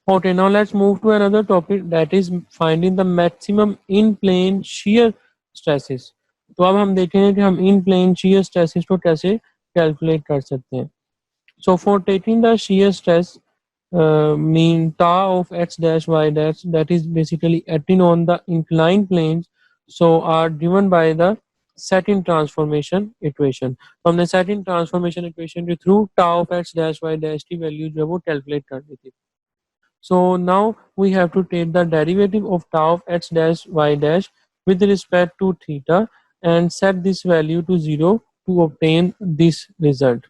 Okay, now let's move to another topic, that is finding the maximum in plane shear stresses. तो अब हम देखेंगे कि हम in plane shear stresses को कैसे calculate कर सकते हैं. So for taking the shear stress, mean tau of x dash y dash, that is basically acting on the inclined planes, so are given by the Satin transformation equation. तो हमने Satin transformation equation के through tau of x dash y dash की value जो है वो calculate कर दी थी. So now we have to take the derivative of tau of x dash y dash with respect to theta and set this value to 0 to obtain this result.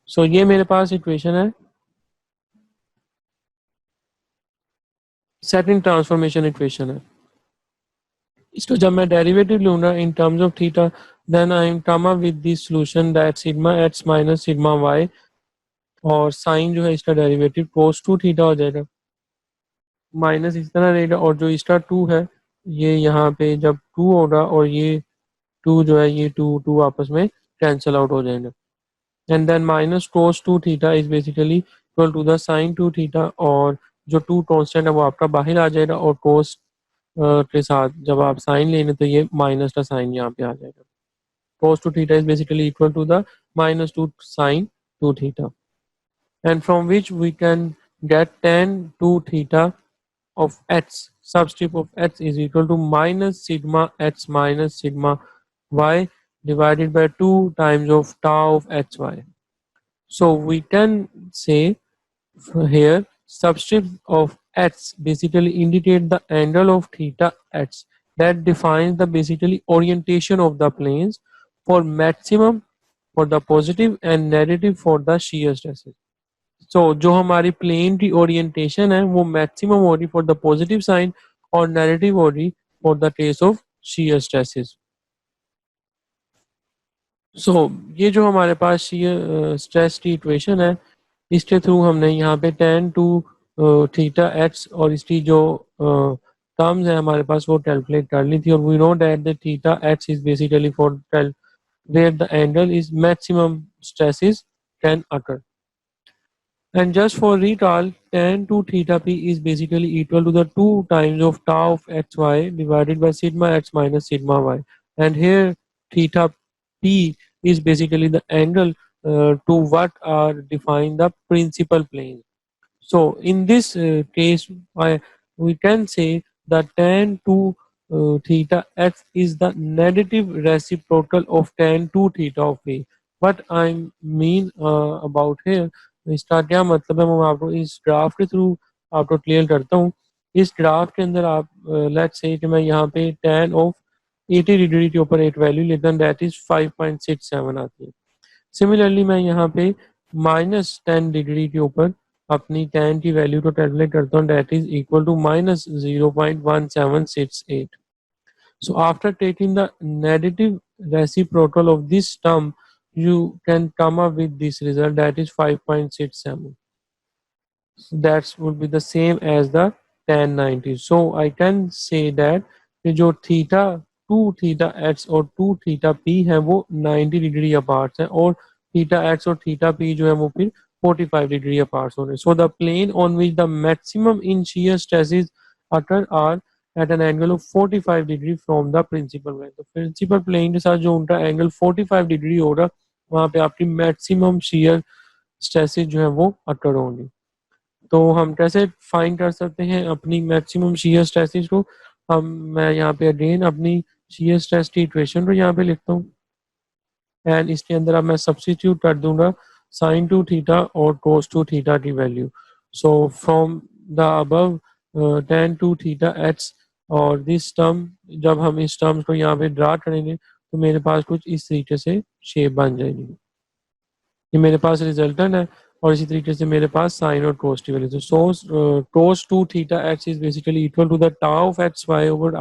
So ये मेरे पास equation है, setting transformation equation है. इसको जब मैं derivative लूँगा in terms of theta, then I am come up with this solution that sigma x minus sigma y, और साइन जो है इसका डेरिवेटिव कोस टू थीटा हो जाएगा, माइनस इस तरह रहेगा, और जो इसका टू है ये यहाँ पे जब टू होगा और ये टू जो है ये टू टू आपस में कैंसिल आउट हो जाएंगे. And then minus cos two theta is basically equal to the sine two theta, और जो टू कॉन्स्टेंट है वो आपका बाहर आ जाएगा, और कोस के साथ जब आप साइन लेंगे तो ये माइनस का साइन यहाँ पे आ जाएगा. Cos two theta is basically equal to the minus two sine two theta, and from which we can get tan 2 theta of x subscript of x is equal to minus sigma x minus sigma y divided by 2 times of tau of xy. So we can say here subscript of x basically indicate the angle of theta x that defines the basically orientation of the planes for maximum for the positive and negative for the shear stresses. So जो हमारी plane की orientation है वो maximum हो रही for the positive sine और negative हो रही for the case of shear stresses. So ये जो हमारे पास शीयर स्ट्रेस की इक्वेशन है, इसके थ्रू हमने यहाँ पे tan टू थीटा एक्स और इसकी जो टर्म्स है हमारे पास वो कैलकुलेट कर ली थी, और we know that the theta x is basically for where the angle is maximum stresses can occur. And just for recall, tan 2 theta p is basically equal to the 2 times of tau of xy divided by sigma x minus sigma y. And here theta p is basically the angle to what are defined the principal plane. So in this case, we can say that tan 2 theta x is the negative reciprocal of tan 2 theta of p. What I mean about here, इसका क्या मतलब है मैं आपको इस graph के through आपको clear करता हूँ. इस ग्राफ के अंदर आप लेट्स से कि मैं यहाँ पे tan ऑफ 80 डिग्री के ऊपर एक वैल्यू लेता हूँ, दैट इज 5.67 आती है. सिमिलरली मैं यहाँ पे -10 डिग्री के ऊपर अपनी tan की वैल्यू को कैलकुलेट करता हूँ, that is equal to -0.1768. So after taking the negative reciprocal of this term, you can come up with this result, that is 5.67. So that would be the same as the tan 90. So I can say that कि जो theta 2 theta x और 2 theta p है वो 90 degree apart है, और theta x और theta p जो है वो फिर 45 डिग्री अपार्ट हो रहे हैं. So the plane on which the maximum in shear stresses occur are at an angle of 45 degree from the principal plane. तो प्रिंसिपल प्लेन के साथ जो उनका एंगल 45 डिग्री होगा वहाँ पे आपकी मैक्सिमम shear stresses जो है वो अकर होंगी. तो हम कैसे फाइंड कर सकते हैं अपनी मैक्सिमम shear stresses को? मैं यहाँ पे अगेन अपनी shear stress की इक्वेशन को यहाँ पे लिखता हूँ, एंड इसके अंदर अब मैं सब्स्टिट्यूट कर दूंगा sin 2 थीटा और cos 2 थीटा की value. So from the above tan 2 theta x और दिस टर्म, जब हम इस टर्म्स को यहाँ पे ड्रा करेंगे तो मेरे पास कुछ इस तरीके से शेप बन जाएगी. ये मेरे पास रिजल्टेंट है, और इसी तरीके से मेरे पास साइन और कोस की वैल्यू. तो cos 2 theta x is basically equal to the tau of x y over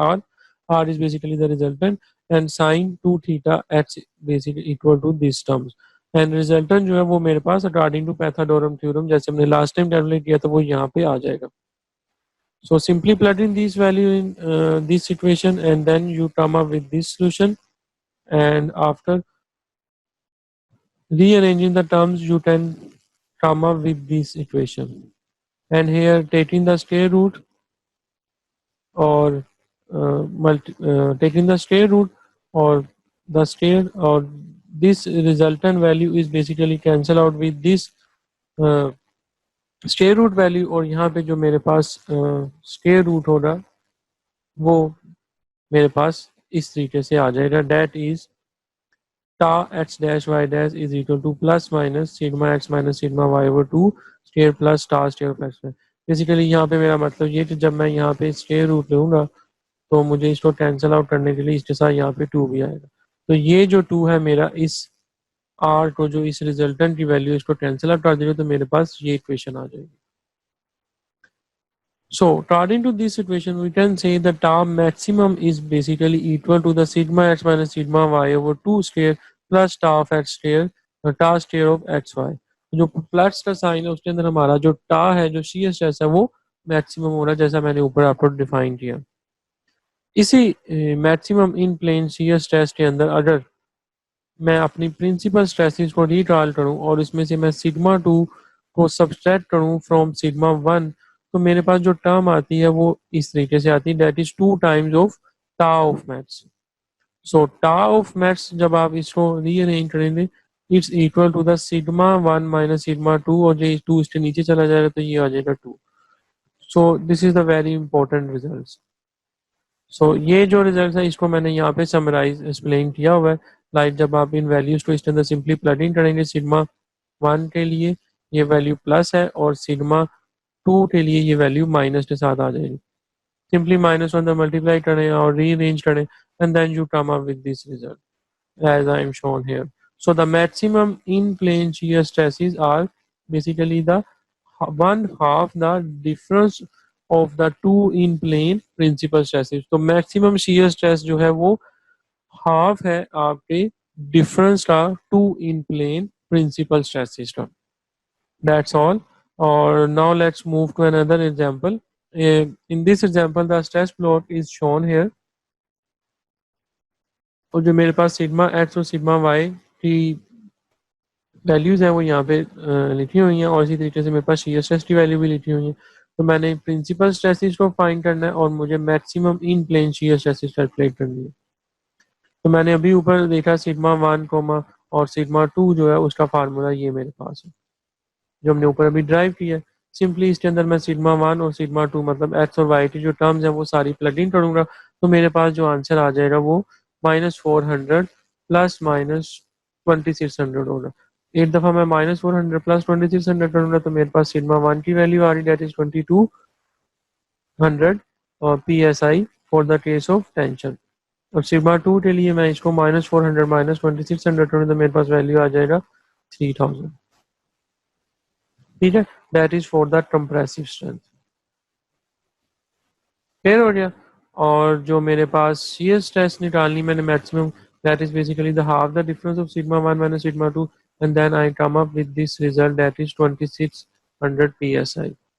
r is basically the resultant, and sin 2 theta x basically equal to this terms. And resultant जो है वो मेरे पास according to Pythagoras theorem जैसे हमने last time calculate किया था वो यहाँ पे आ जाएगा. So simply plug in these value in this equation and then you come up with this solution, and after rearranging the terms you can come up with this equation. and here taking the square root or taking the square root or the square or this resultant value is basically cancel out with this square root value और यहाँ पे जो मेरे पास square root होगा वो मेरे पास इस तरीके से आ जाएगा that is tau x dash y dash is equal to plus minus sigma x minus sigma y over two square plus tau square of x. Basically यहाँ पे मेरा मतलब ये कि जब मैं यहाँ पे स्क्वायर रूट लूँगा तो मुझे इसको कैंसिल आउट करने के लिए इसके साथ यहाँ पे टू भी आएगा। तो ये जो टू है मेरा इस आर को जो इस रिजल्टेंट की वैल्यू इसको कैंसिल आउट कर देगा तो मेरे पास ये इक्वेशन आ जाएगी। So, according to this equation, we can say the tau maximum is basically equal to the sigma x minus sigma y over 2 square plus tau of x square, tau square of xy। जो plus का sign है उसके अंदर हमारा जो टा है जो सी एस एस है वो मैक्सिमम हो रहा है जैसा मैंने ऊपर आपको डिफाइन किया। इसी maximum in plane C S test के अंदर अगर मैं अपनी प्रिंसिपल स्ट्रेसेस को रिकॉल करूं और इसमें से मैं सिग्मा टू को सब्सट्रैक्ट करूं फ्रॉम सिग्मा वन तो मेरे पास जो टर्म आती है वो इस तरीके से आती है that is two times of tau of max. So tau of max जब आप इसको रीअरेंज करेंगे it's equal to the sigma one minus sigma two और ये टू इसके नीचे चला जाएगा तो ये आ जाएगा two. So this is the very important result. So ये जो रिजल्ट है इसको मैंने यहाँ पे समराइज एक्सप्लेन किया हुआ है। लाइक जब आप इन वैल्यूज को इसके अंदर सिंपली प्लग इन करेंगे सिग्मा वन के लिए ये वैल्यू प्लस है और सिग्मा टू के लिए ये वैल्यू माइनस के साथ आ जाएगी। सिंपली माइनस वन मल्टीप्लाई करें और रीअरेंज करें and then you come up with this result as I am shown here. So the maximum in plane shear stresses are basically the one half the difference of the two in plane principal stresses। तो maximum shear stress जो है वो half है आपके difference का two in plane principal stress system. That's all और now let's move to another example. In this example the stress plot is shown here और जो मेरे पास सिग्मा एक्स और सिग्मा वाई की वैल्यूज है वो यहाँ पे लिखी हुई हैं और इसी तरीके से मेरे पास शीयर स्ट्रेस की वैल्यू भी लिखी हुई है। तो मैंने प्रिंसिपल स्ट्रेसेस को फाइंड करना है और मुझे maximum in plane shear stresses calculate करनी है। तो मैंने अभी ऊपर देखा सिग्मा वन कोमा और सिग्मा टू जो है उसका फार्मूला ये मेरे पास है जो हमने ऊपर अभी ड्राइव किया है। सिंपली इसके अंदर मैं सिग्मा वन और सिग्मा टू मतलब एक्स और वाई की जो टर्म्स हैं वो सारी प्लग इन करूंगा तो मेरे पास जो आंसर आ जाएगा वो -400 प्लस -2600 होगा। एक दफ़ा मैं -400 प्लस 2600 करूंगा तो मेरे पास सिग्मा वन की वैल्यू आ रही that is 2200 PSI for the case of tension. और सिग्मा टू के लिए मैं इसको -400 -2600 करूँ तो मेरे पास वैल्यू आ जाएगा 3000। ठीक है, that is for the compressive strength. Clear हो गया। और जो मेरे पास shear स्ट्रेस निकालनी मैंने maximum that is basically the half the difference of sigma one minus sigma two and then I come up with this result that is 2600 PSI।